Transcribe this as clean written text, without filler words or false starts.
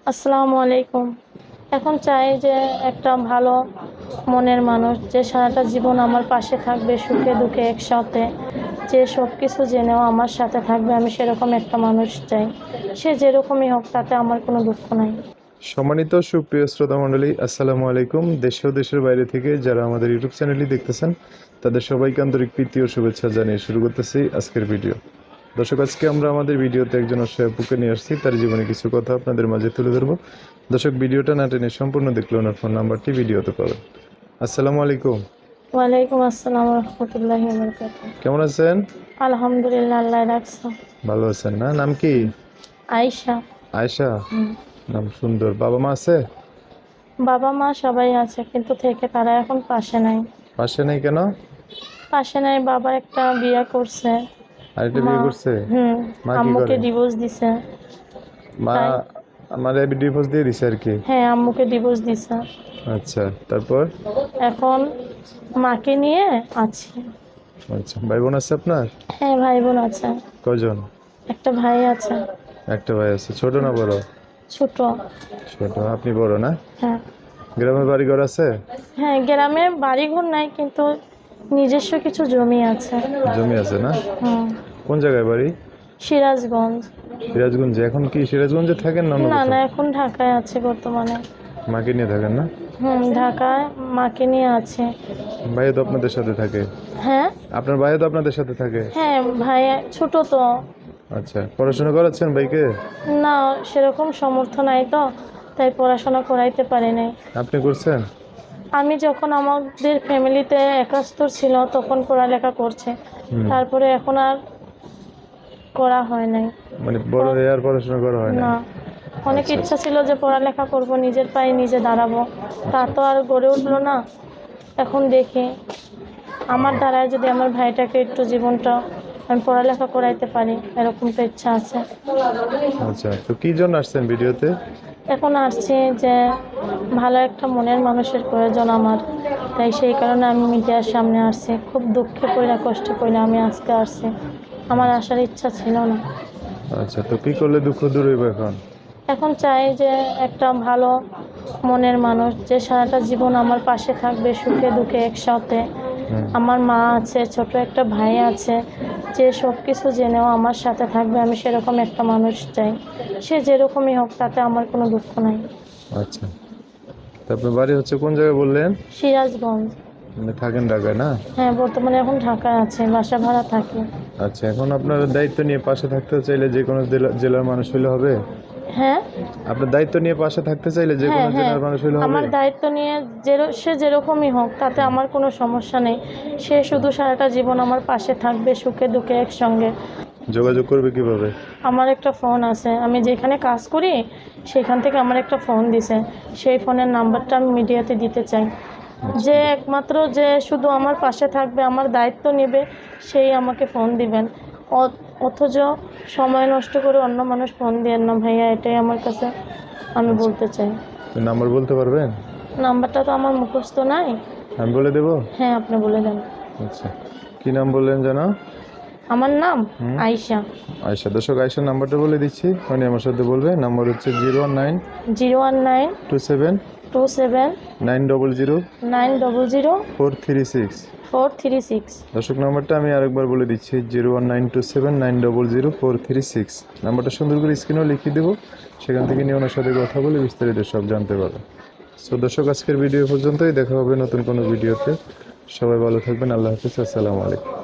আসসালামু আলাইকুম। এখন চাই যে একটা ভালো মনের মানুষ যে সারাটা জীবন আমার পাশে থাকবে, সুখে দুঃখে একসাথে, যে সব কিছু জেনেও আমার সাথে থাকবে। আমি সেরকম একটা মানুষ চাই। সে যেরকমই হোক, তাতে আমার কোনো দুঃখ নাই। সম্মানিত সুপ্রিয় শ্রোতা মণ্ডলী, আসসালামু আলাইকুম। দেশ ও দেশের বাইরে থেকে যারা আমাদের ইউটিউব চ্যানেলটি দেখতেছেন, তাদের সবাইকে আন্তরিক প্রীতি ও শুভেচ্ছা জানিয়ে শুরু করতেছি আজকের ভিডিও। দর্শক, আজকে আমরা আমাদের ভিডিওতে একজন অসহায় আপুকে নিয়ে আসছি, তার জীবনে কিছু কথা আপনাদের মাঝে তুলে ধরবো। দর্শক, ভিডিওটা না টেনে সম্পূর্ণ দেখলে ওনার ফোন নাম্বারটি ভিডিওতে পাবেন। আসসালামু আলাইকুম। ওয়ালাইকুম আসসালাম রহমতুল্লাহি ওয়া বারাকাতুহু। কেমন আছেন? আলহামদুলিল্লাহ, আল্লাহ রাখছে। ভালো আছেন না? নাম কি? আয়েশা। আয়েশা। নাম সুন্দর। বাবা মা আছে? বাবা মা সবাই আছে, কিন্তু থেকে তারা এখন পাশে নাই। পাশে নেই কেন? পাশে নাই, বাবা একটা বিয়ে করছে। আরেকটা মা বিয়ে করছে? মা কি আম্মুকে করে? ডিভোর্স দিছে। মা তাই আমার ডিভোর্স দিয়ে দিছে আর কি। হ্যাঁ, আম্মুকে ডিভোর্স দিছে। আচ্ছা, তারপর? এখন মাকে নিয়ে আছি। আচ্ছা, ভাই বোন আছে আপনার? হ্যাঁ, ভাই বোন আছে। কজন? একটা ভাই আছে। একটা ভাই আছে। ছোট না বড়? ছোট। ছোট। আপনি বড় না? হ্যাঁ। গ্রামের বাড়ি ঘর আছে? হ্যাঁ, গ্রামে বাড়িঘর নাই, কিন্তু নিজস্ব কিছু জমি আছে। জমি আছে না? হুম। কোন জায়গায় বাড়ি? সিরাজগঞ্জ। সিরাজগঞ্জে। এখন কি সিরাজগঞ্জে থাকেন না অন্য না কোথাও? না, এখন ঢাকায় আছে বর্তমানে। মাকে নিয়ে থাকেন না? ঢাকায় মাকে নিয়ে আছে। ভাইও তো আপনাদের সাথে থাকে? হ্যাঁ। আপনার ভাইও তো আপনাদের সাথে থাকে? হ্যাঁ, ভাই ছোট তো। আচ্ছা, পড়াশোনা করাচ্ছেন ভাইকে? না, সেরকম সামর্থ্য নাই তো, তাই পড়াশোনা করাইতে পারি নাই। আপনি করছেন? আমি যখন আমাদের ফ্যামিলিতে একাস্তর ছিল তখন পড়ালেখা করছে, তারপরে এখন আর করা হয় নাই। মানে বড় হয়ে আর পড়াশোনা করা হয় না? না, অনেক আচ্ছা। ইচ্ছা ছিল যে পড়ালেখা করব, নিজের পায়ে নিজে দাঁড়াবো, তা তো আর গড়ে উঠলো না। এখন দেখি আমার দ্বারায় যদি আমার ভাইটাকে একটু জীবনটা আমি পড়ালেখা করাইতে পারি, এরকম তো ইচ্ছা আছে। আচ্ছা, তো কি জন্য আসছেন ভিডিওতে? এখন আসছি যে ভালো একটা মনের মানুষের প্রয়োজন আমার, তাই সেই কারণে আমি মিডিয়ার সামনে আসছি। খুব দুঃখে পড়ে কষ্টে পড়ে আমি আজকে আসছি, আমার আসার ইচ্ছা ছিল না। আচ্ছা, তো কি করলে দুঃখ দূর হইবে এখন? এখন চাই যে একটা ভালো মনের মানুষ যে সারাটা জীবন আমার পাশে থাকবে, সুখে দুঃখে একসাথে। আমার মা আছে, ছোট একটা ভাই আছে, যে সব কিছু জেনেও আমার সাথে থাকবে। আমি সেরকম একটা মানুষ চাই। সে যেরকমই হোক, তাতে আমার কোনো দুঃখ নাই। আচ্ছা, তারপর বাড়ি হচ্ছে কোন জায়গায় বললেন? সিরাজগঞ্জ। মানে থাকেন ঢাকায় না? হ্যাঁ, বর্তমানে এখন ঢাকায় আছে, বাসা ভাড়া থাকি। আচ্ছা, এখন আপনার দায়িত্ব নিয়ে পাশে থাকতে চাইলে যে কোনো জেলার মানুষ হইলে হবে? হ্যাঁ আপনার দায়িত্ব নিয়ে পাশে থাকতে চাইলে যে হ্যাঁ কোনো হ্যাঁ, জেলার মানুষ হইলে হবে? আমার দায়িত্ব নিয়ে সে যেরকমই হোক, তাতে আমার কোনো সমস্যা নেই। সে শুধু সারাটা জীবন আমার পাশে থাকবে, সুখে দুঃখে একসঙ্গে। যোগাযোগ করবে কিভাবে? আমার একটা ফোন আছে, আমি যেখানে কাজ করি সেখান থেকে আমার একটা ফোন দিছে। সেই ফোনের নাম্বারটা আমি মিডিয়াতে দিতে চাই। যে একমাত্র যে শুধু আমার পাশে থাকবে, আমার দায়িত্ব নেবে, সেই আমাকে ফোন দিবেন। অথচ সময় নষ্ট করে অন্য মানুষ ফোন দিয়েন না ভাইয়া, এটাই আমার কাছে আমি বলতে চাই। নাম্বার বলতে পারবেন? নাম্বারটা তো আমার মুখস্থ নাই। আমি বলে দেবো? হ্যাঁ, আপনি বলে দেন। আচ্ছা, কি নাম বললেন যেন? আমার নাম আয়েশা। আয়শা। দর্শক, আয়শার নাম্বারটা বলে দিচ্ছি, উনি আমার সাথে বলবে। নাম্বার হচ্ছে 01927 01927 900 900 436। 436। দর্শক, নাম্বারটা আমি আরেকবার বলে দিচ্ছি, 01927 900 436। নাম্বারটা সুন্দর করে স্ক্রিনেও লিখিয়ে দেবো, সেখান থেকে নিয়ে ওনার সাথে কথা বলে বিস্তারিত সব জানতে পারবেন। সো দর্শক, আজকের ভিডিও পর্যন্তই। দেখা হবে নতুন কোনো ভিডিওতে। সবাই ভালো থাকবেন। আল্লাহ হাফিজ। আসসালামু আলাইকুম।